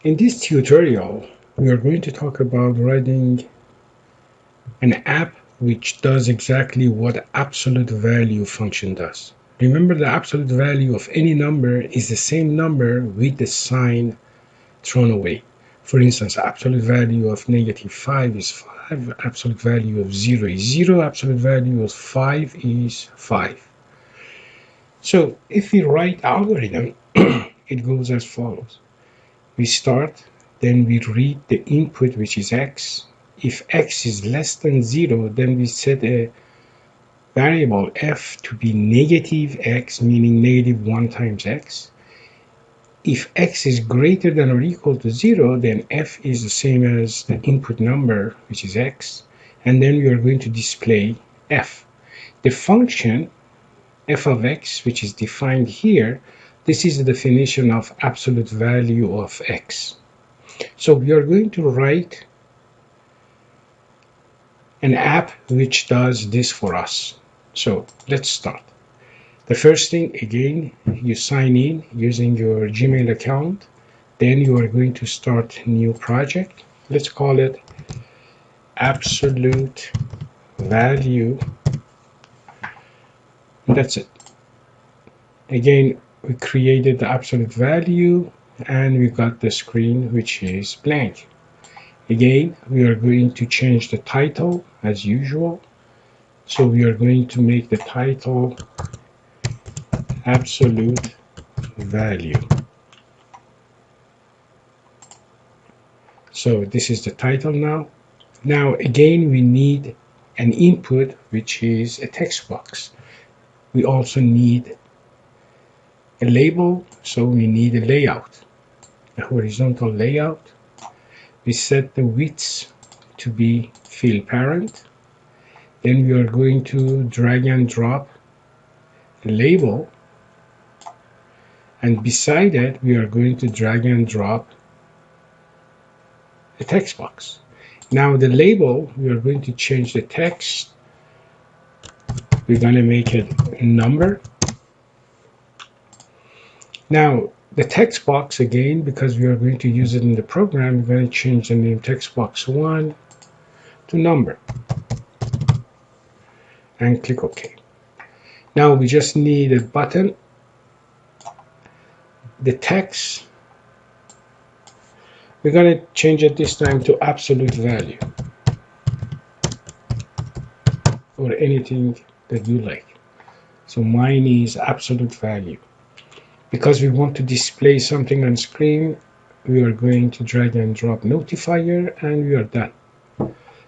In this tutorial, we are going to talk about writing an app which does exactly what absolute value function does. Remember, the absolute value of any number is the same number with the sign thrown away. For instance, absolute value of -5 is 5, absolute value of 0 is 0, absolute value of 5 is 5. So if we write algorithm, it goes as follows. We start, then we read the input, which is x. If x is less than 0, then we set a variable f to be negative x, meaning -1 times x. If x is greater than or equal to 0, then f is the same as the input number, which is x, and then we are going to display f. The function f of x, which is defined here, this is the definition of absolute value of x. So we are going to write an app which does this for us. So let's start. The first thing, again, you sign in using your Gmail account. Then you are going to start a new project. Let's call it absolute value. And that's it. Again, we created the absolute value and we got the screen which is blank. Again, we are going to change the title as usual. So we are going to make the title absolute value. So this is the title now. Now again, we need an input which is a text box. We also need a label, so we need a layout, a horizontal layout. We set the width to be fill parent. Then we are going to drag and drop the label, and beside it we are going to drag and drop a text box. Now the label, we are going to change the text. We're going to make it a number. Now the text box, again, because we are going to use it in the program, we're going to change the name text box 1 to number and click OK. Now we just need a button. The text, we're going to change it this time to absolute value or anything that you like. So mine is absolute value. Because we want to display something on screen, we are going to drag and drop notifier and we are done.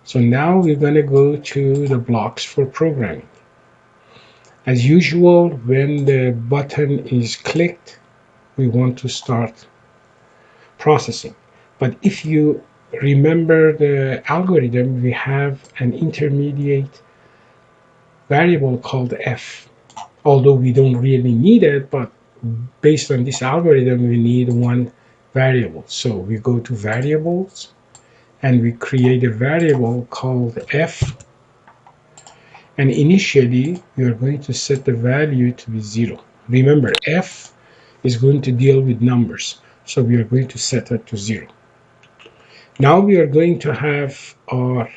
So now we're going to go to the blocks for programming. As usual, when the button is clicked, we want to start processing. But if you remember the algorithm, we have an intermediate variable called f. Although we don't really need it, but based on this algorithm, we need one variable. So we go to variables and we create a variable called f. And initially, we are going to set the value to be 0. Remember, f is going to deal with numbers. So we are going to set it to 0. Now we are going to have our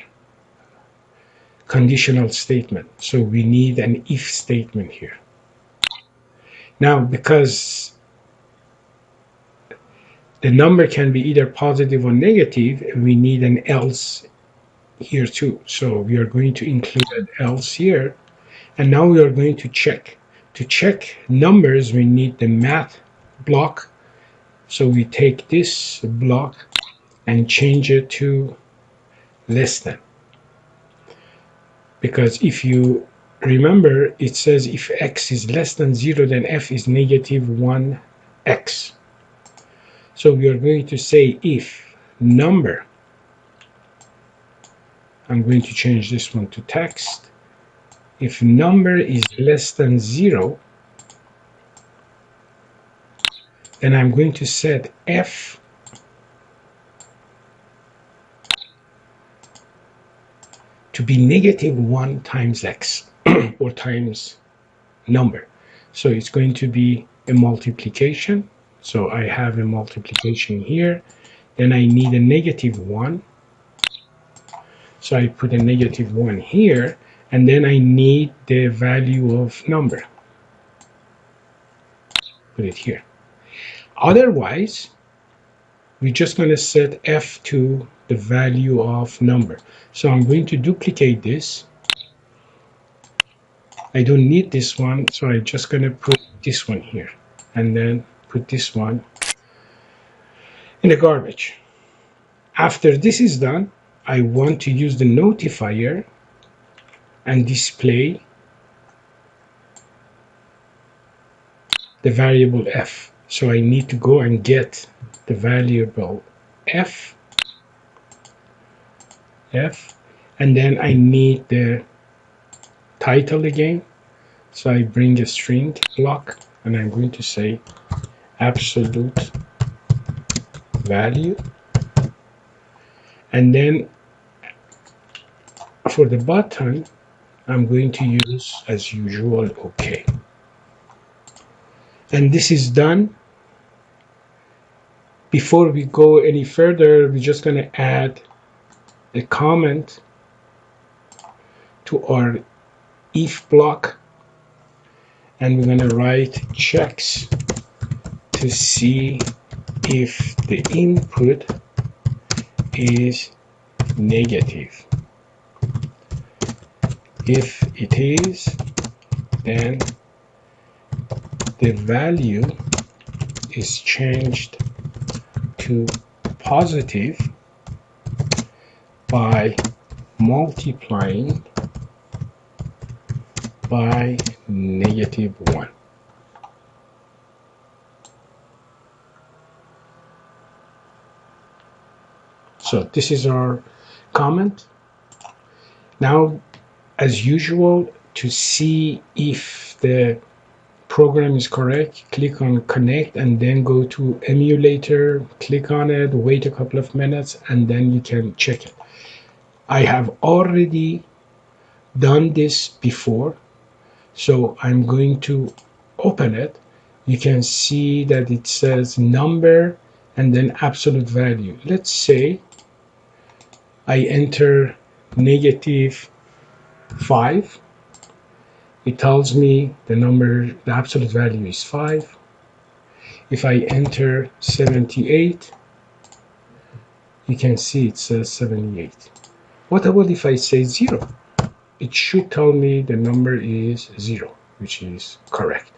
conditional statement. So we need an if statement here. Now, because the number can be either positive or negative, we need an else here too. So we are going to include an else here. And now we are going to check. To check numbers, we need the math block. So we take this block and change it to less than. Because if you remember, it says if x is less than 0, then f is -1x. So we are going to say if number, I'm going to change this one to text, if number is less than 0, then I'm going to set f to be -1 times x or times number. So it's going to be a multiplication. So I have a multiplication here. Then I need a -1. So I put a -1 here. And then I need the value of number. Put it here. Otherwise, we're just going to set f to the value of number. So I'm going to duplicate this. I don't need this one, so I'm just going to put this one here and then put this one in the garbage. After this is done, I want to use the notifier and display the variable f. So I need to go and get the variable f, and then I need the title again. So I bring a string block and I'm going to say absolute value, and then for the button I'm going to use, as usual, OK. And this is done. Before we go any further, we're just going to add a comment to our if block, and we're going to write checks to see if the input is negative. If it is, then the value is changed to positive by multiplying by -1. So this is our comment. Now, as usual, to see if the program is correct, click on connect and then go to emulator, click on it, wait a couple of minutes, and then you can check it. I have already done this before, so I'm going to open it. You can see that it says number and then absolute value. Let's say I enter -5. It tells me the number, the absolute value is 5. If I enter 78, you can see it says 78. What about if I say 0? It should tell me the number is 0, which is correct.